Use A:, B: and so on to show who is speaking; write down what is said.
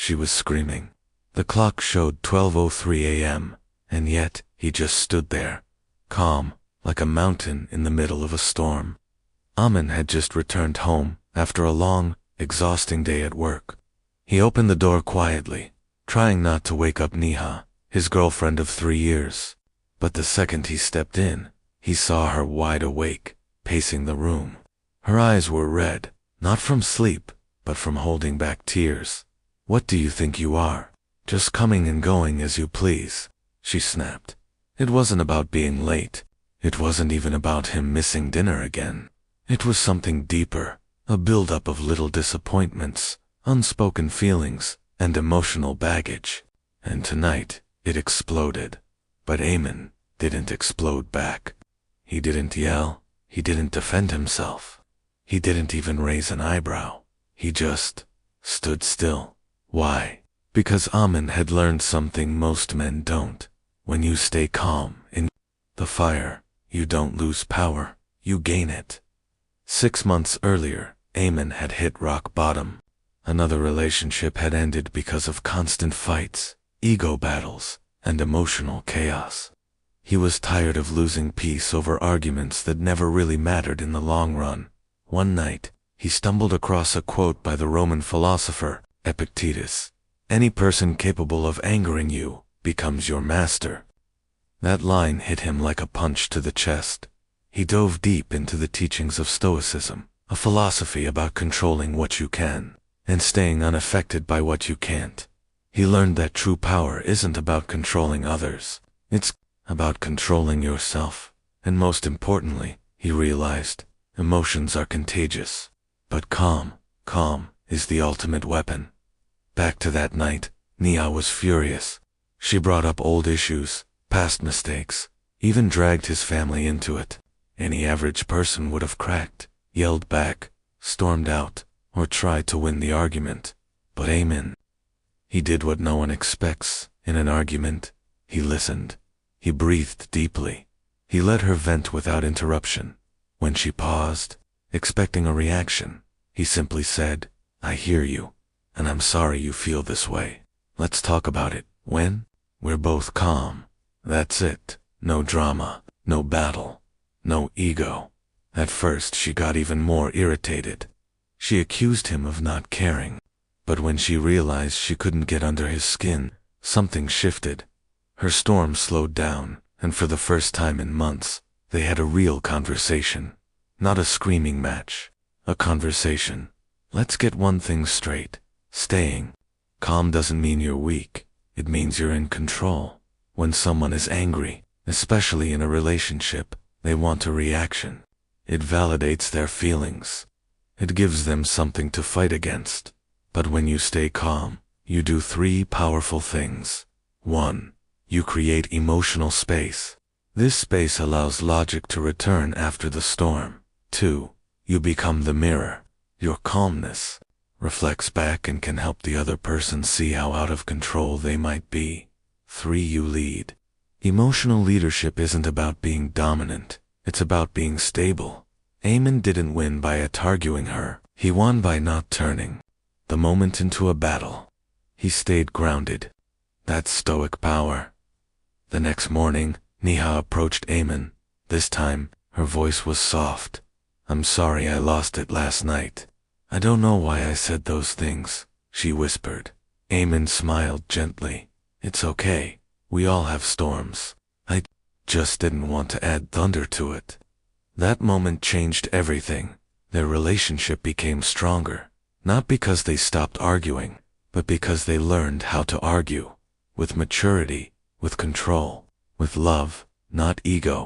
A: she was screaming. The clock showed 12:03 a.m., and yet he just stood there, calm, like a mountain in the middle of a storm. Amin had just returned home after a long, exhausting day at work. He opened the door quietly, trying not to wake up Neha, his girlfriend of 3 years. But the second he stepped in, he saw her wide awake, pacing the room. Her eyes were red, not from sleep, but from holding back tears. "What do you think you are? Just coming and going as you please," she snapped. It wasn't about being late. It wasn't even about him missing dinner again. It was something deeper, a buildup of little disappointments, unspoken feelings, and emotional baggage. And tonight, it exploded. But Amin didn't explode back. He didn't yell. He didn't defend himself. He didn't even raise an eyebrow. He just stood still. Why? Because Amin had learned something most men don't. When you stay calm in the fire, you don't lose power, you gain it. 6 months earlier, Amin had hit rock bottom. Another relationship had ended because of constant fights, ego battles, and emotional chaos. He was tired of losing peace over arguments that never really mattered in the long run. One night, he stumbled across a quote by the Roman philosopher Epictetus. "Any person capable of angering you becomes your master." That line hit him like a punch to the chest. He dove deep into the teachings of Stoicism, a philosophy about controlling what you can and staying unaffected by what you can't. He learned that true power isn't about controlling others. It's about controlling yourself. And most importantly, he realized, emotions are contagious. But calm is the ultimate weapon. Back to that night, Neha was furious. She brought up old issues, past mistakes, even dragged his family into it. Any average person would have cracked, yelled back, stormed out, or tried to win the argument. But Amin, he did what no one expects in an argument. He listened. He breathed deeply. He let her vent without interruption. When she paused, expecting a reaction, he simply said, "I hear you, and I'm sorry you feel this way. Let's talk about it. When? We're both calm. That's it. No drama, no battle, no ego." At first she got even more irritated. She accused him of not caring. But when she realized she couldn't get under his skin, something shifted. Her storm slowed down, and for the first time in months, they had a real conversation. Not a screaming match. A conversation. Let's get one thing straight. Staying calm doesn't mean you're weak. It means you're in control. When someone is angry, especially in a relationship, they want a reaction. It validates their feelings. It gives them something to fight against. But when you stay calm, you do 3 powerful things. 1. You create emotional space. This space allows logic to return after the storm. 2. You become the mirror. Your calmness reflects back and can help the other person see how out of control they might be. 3. You lead. Emotional leadership isn't about being dominant. It's about being stable. Amin didn't win by out-arguing her. He won by not turning the moment into a battle. He stayed grounded. That's stoic power. The next morning, Neha approached Amin. This time, her voice was soft. "I'm sorry I lost it last night. I don't know why I said those things," she whispered. Amin smiled gently. "It's okay. We all have storms. I just didn't want to add thunder to it." That moment changed everything. Their relationship became stronger. Not because they stopped arguing, but because they learned how to argue. With maturity, with control, with love, not ego.